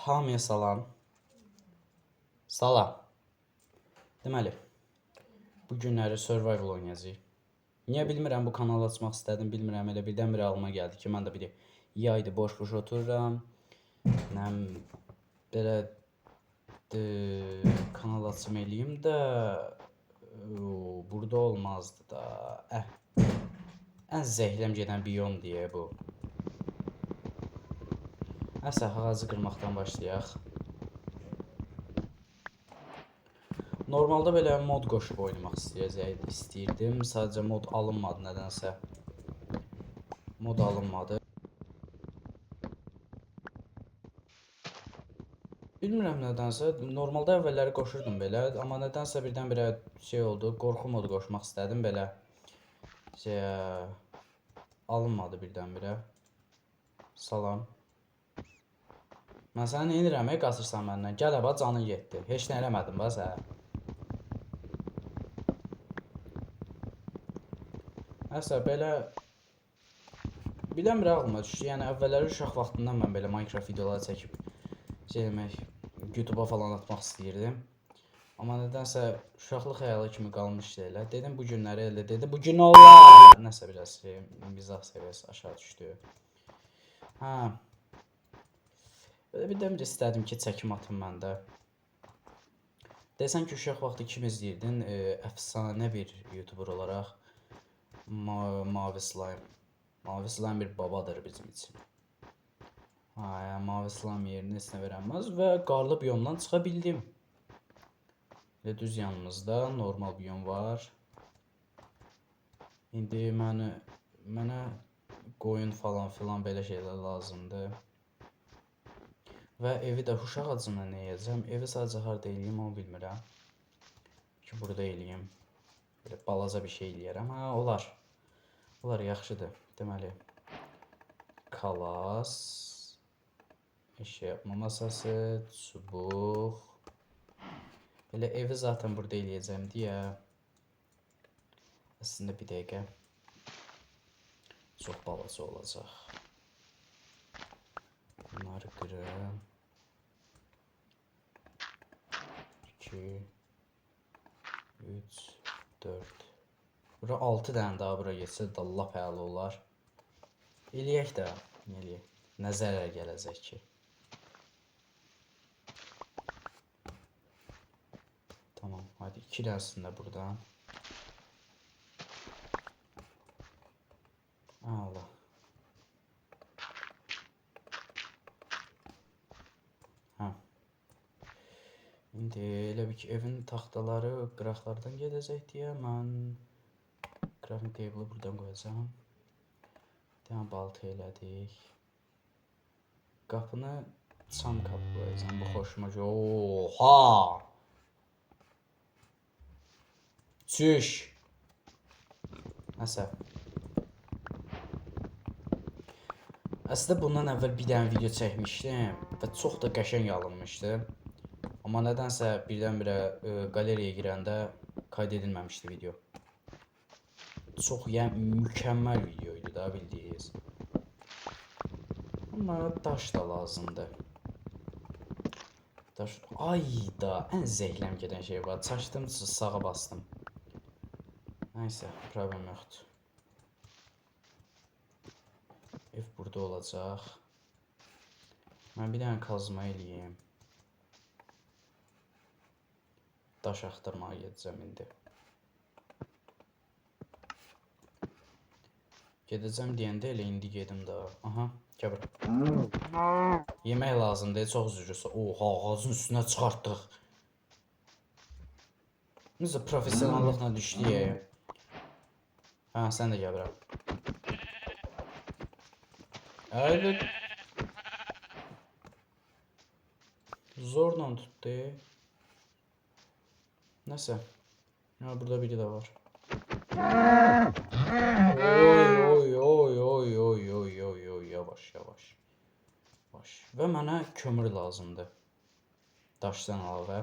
Hamıya salam. Salam. Deməli, bu günləri survival oynayacağıq. Niyə bilmirəm, bu kanalı açmaq istədim, bilmirəm, elə birdən-birə ağlıma gəldi ki, mən də bir yaydı boş-boş otururam. Nəm belə kanal açım eləyim də burada olmazdı da. Ən zəhləm gedən biyom deyə bu. Nəsə, ağacı qırmaqdan başlayaq. Normalda belə mod qoşub oynamaq istəyirdim. Sadəcə mod alınmadı nədənsə. Mod alınmadı. Bilmirəm nədənsə. Normalda əvvəlləri qoşurdum belə. Amma nədənsə birdən-birə oldu. Qorxu modu qoşmaq istədim belə. Alınmadı birdən-birə. Salam. Mən sənə nə edirəm? Qaçırsan məndən. Gəl əba, canın getdi. Heç nə eləmədim ba sən. Nəsə, belə birdən-birə ağlıma düşdü. Yəni əvvəlləri uşaq vaxtından mən belə Minecraft videoları çəkib YouTube'a falan atmaq istəyirdim. Amma nədənsə uşaqlıq xəyalı kimi qalmışdı elə. Dedim bu günləri elə dedim. Bu gün olar. Nəsə biraz mizah səviyyəsi aşağı düşdü. Belə birdən-birə istədim ki, çəkim atım mən də. Desən ki, uşaq vaxtı kim izləyirdin? Əfsanə bir YouTuber olaraq Mavi Slime. Mavi Slime bir babadır bizim için. Mavi Slime yerini heç nə verəməz və qarlı biyomdan çıxa bildim. Elə düz yanımızda normal biyom var. İndi mənə qoyun falan filan belə şeylər lazımdır. Və evi də uşaq acına nə edəcəm? Evi sadəcə harda eləyim, onu bilmirəm. Ki, burada eləyim. Belə balaca bir şey eləyərəm. Olar. Olar, yaxşıdır. Deməli, kalas, eşya yapma masası, çubuq. Elə evi zaten burada eləyəcəm deyə. Əslində bir dəqiqə. Çox balaca olacaq. Bunları qırım. 2, 3, 4. Bura 6 dənə daha bura geçsə də lap əla olar. Eləyək də. Eləyək. Nə zərər gələcək ki? Tamam. Hadi 2 dənəsini də buradan. Allah. İndi elə bir ki, evin taxtaları qıraqlardan gedəcək deyə mən crafting table'ı buradan qoyacağım. Bir dənə balta elədik. Qapını çam qapı qoyacağım. Bu xoşuma gəlir. Oha! Çüş! Nəsə. Əslində bundan əvvəl bir dənə video çəkmişdim və çox da qəşəng alınmışdı. Amma nədənsə birdən-birə qaleriyaya girəndə qayd edilməmişdi video. Çox mükəmməl video idi da bildiyiniz. Amma daş da lazımdır. Daş. Ay da ən zəhləm gedən şey var. Çaşdım, sağa bastım. Nəysə, problem yoxdur. Ev burada olacaq. Mən bir dənə kazma eləyim. Daş axtarmağa gedəcəm indi. Gedəcəm deyəndə elə indi gedim də. Aha, gəl bura. Yemək lazımdır, çox üzücüsü. Oha, ağacın üstünə çıxartdıq. Necə professionallıqla düşdük. Sən də gəl bura. Əylə. Zorla tutdu. Nəsə. Burada biri də var. Oy, yavaş. Və mənə kömür lazımdır. Daşdan əlavə.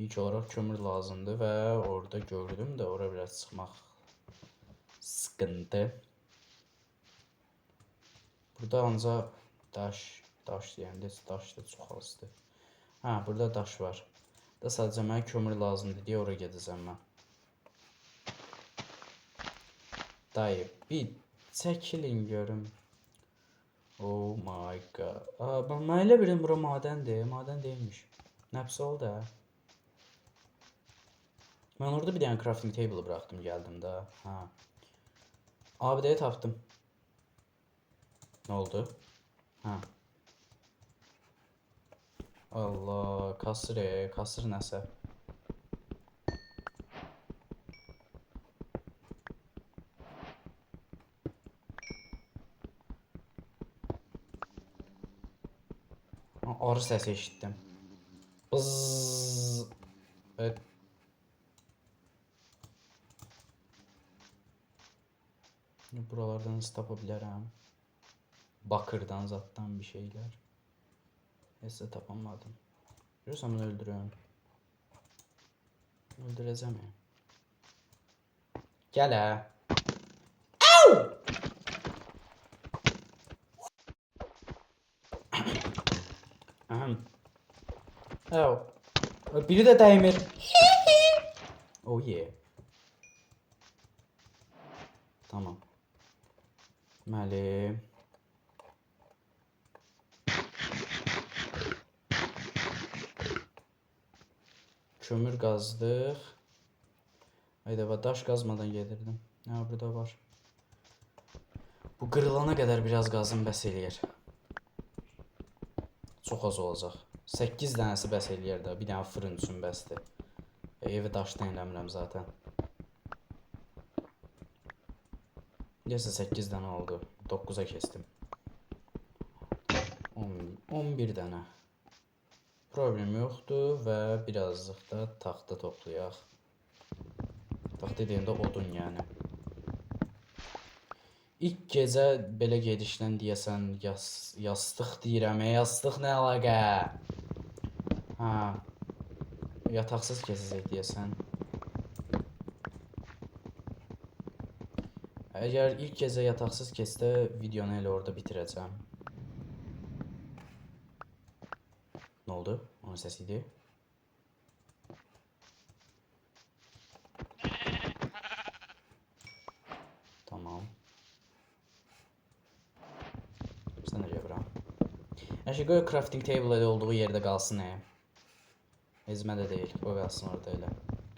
İlk olaraq kömür lazımdır və orada gördüm də ora biraz çıxmaq sıkıntı. Burada ancaq daş Daş deyəndə daş da çox azdır. Ha, burada daş var. Da sadəcə mənə kömür lazımdır deyə ora gedəcəm mən. Dayı, bir çəkilin görüm. Oh my god. Mən elə bilirəm bura madəndir. Madən deyilmiş. Nə pis oldu ha? Mən orada bir dənə crafting table bıraxdım, gəldim də. Ha. ABD-yə tapdım. Nə oldu? Ha. Allah, kasır nəsə. Arı səsi eşitdim. Bzzz. Evet. Buralardan hız tapa bilərəm. Bakırdan, zatdan bir şeyler. Neyse tapamadım. Görürsəm onu öldürüyorum. Öldürəcəm ya. Gəl hə. Ahem. Au. Biri de dəymir. Oh yeah. Tamam. Deməli. Kömür qazdıq. Hayda, daş qazmadan gedirdim. Ha, burada var. Bu qırılana qədər biraz qazım bəs eləyər. Çox az olacaq. 8 dənəsi bəs eləyər də. Bir dənə fırın üçün bəsdir. Evi daşdan eləmirəm zaten. Neyse 8 dənə oldu. 9'a kestim. 11 dənə. Problem yoxdur və birazcıq da taxta toplayaq. Taxta deyəndə odun yəni. İlk gecə belə gedişdən deyəsən yastıq deyirəm. Yastıq nə əlaqə? Ha. Yataqsız keçəcək deyəsən. Əgər ilk gecə yataqsız keçsə, videonu elə orada bitirəcəm. Nə oldu? Onun səsi idi. Tamam. Sən necə bura? Əşi qoy crafting table elə olduğu yerdə qalsın. Ezmə də deyil. Qoy qalsın orada elə.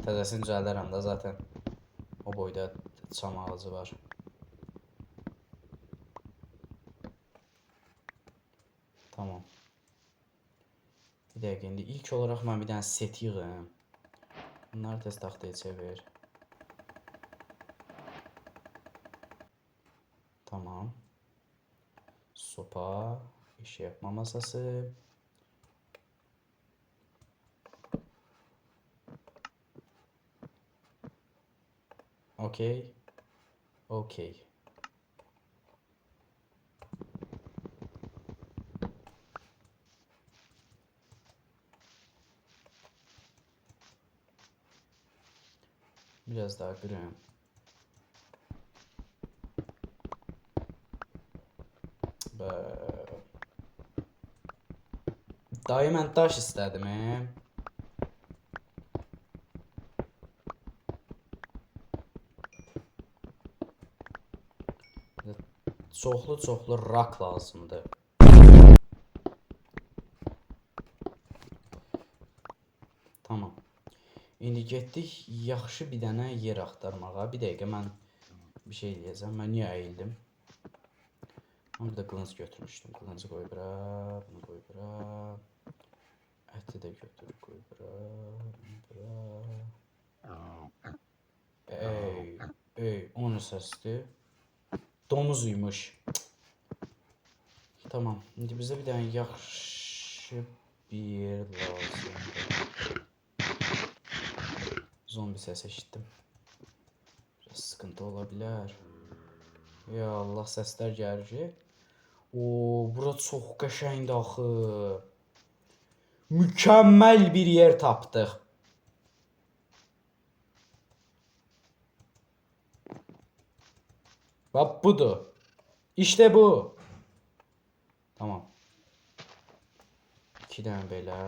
Təzəsini düzəldərəm də zaten. O boyda çam ağacı var. Tamam. Bir dəqiqə, indi ilk olaraq mən bir dənə set yığım. Bunları tez taxtaya çevir. Tamam. Sopa, iş yapma masası. Okey. Okey. Biraz daha kırayım. Dayı mən daş istədim. Çoxlu rak lazımdır. Tamam. İndi getdik yaxşı bir dənə yer axtarmağa. Bir dəqiqə mən bir şey deyəcəm. Mən niyə əyildim? Burada qılınc götürmüşdüm. Qılıncı qoy bura, bunu qoy bura. Əti də götür, qoy bura, bura. Ey, o nə səsdir? Domuz uymuş. Tamam. İndi bizə bir dənə yaxşı bir yer lazımdır. Zombi səs eşitdim. Biraz sıkıntı olabilir. Ya Allah, səslər gəlir. Oo, bura çox qəşəngdir axı. Mükəmməl bir yer tapdıq. Bak budur. İşte bu. Tamam. 2 dənə belə.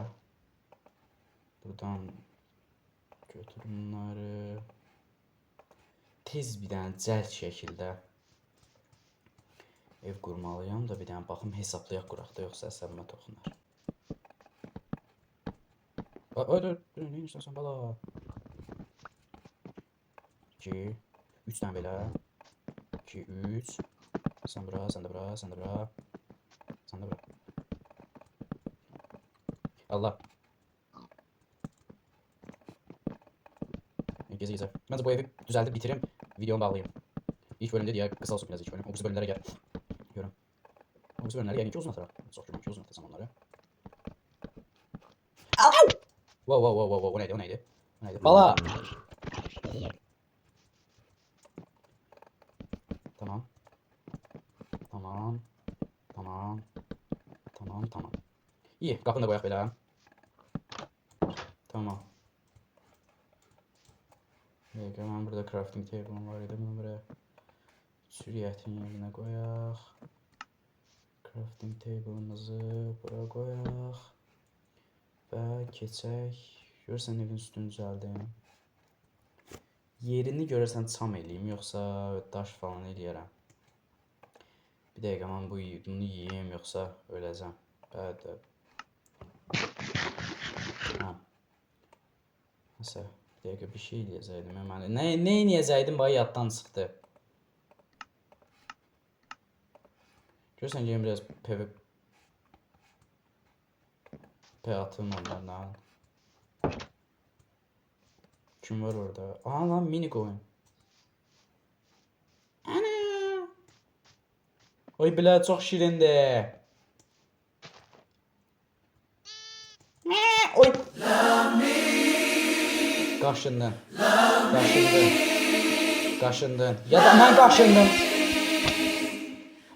Buradan götür bunları. Tez bir dənə cəld şəkildə ev qurmalıyam da bir dənə baxım hesablayaq quraq da yoxsa əsəbimə toxunar. Ne istəsən bala? 2 3 dənə belə. 2 3 sən bura, sən də bura, sən də bura. Sən də bura. Allah. Gezi. Bence bu evi düzeltip bitireyim. Videomu bağlayayım. İlk bölümde diye kısa olsun biraz ilk bölüm. O kısa bölümlere gel. Görün. O kısa bölümlere yani 2 uzun atar. Çok çok 2 uzun atar onları. Wow. O neydi? O neydi? O neydi? Bala. Tamam. Tamam. Tamam. Tamam tamam. İyi. Kapını da koyak böyle. Tamam. Evet, hemen burada crafting table'ım var idi. Bunu buraya sürüyetin yerine koyak. Crafting table'ımızı buraya koyak. Və keçək. Görürsən evin üstünü düzəldim. Yerini görürsən çam eləyim, yoxsa daş falan eləyərəm. Bir dəqiqə mən bunu yiyeyim, yoxsa öləcəm. Bəli. Ha. Nəsə, bir dəqiqə bir şey eləyəcəkdim. Nə eləyəcəkdim, bax yaddan çıxdı. Görürsən ki, biraz PvP atım onlardan. Kim var orada? Aha lan mini coin. Ana. Oy bilə çox şirindir. Oy. Qaşındın. Qaşındın. Ya da mən qaşındım.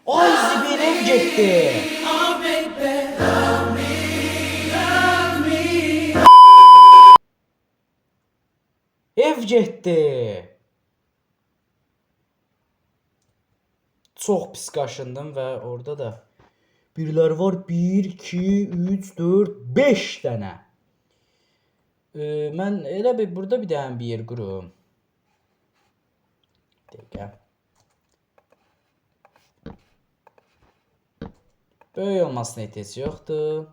Ay zibirim getdi. Ev getdi. Çox pis qaşındım və orada da birlər var. 1, 2, 3, 4, 5 dənə. Mən elə bir burada bir dənə bir yer qurum. Dəqiqə. Böyük olmasına ehtiyac yoxdur.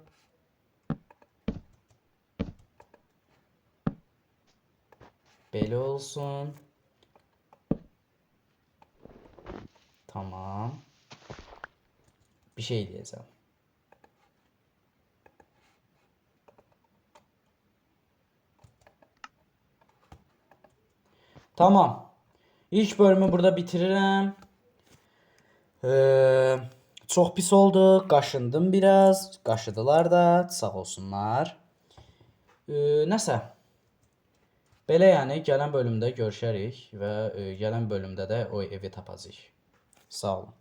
Belə olsun. Tamam. Bir şey diyeceğim. Tamam. İlk bölümü burada bitiririm. Çox pis oldu. Qaşındım biraz. Qaşıdılar da. Sağ olsunlar. Nəsə. Belə yəni gələn bölümdə görüşərik və gələn bölümdə də o evi tapacağıq. Sağ olun.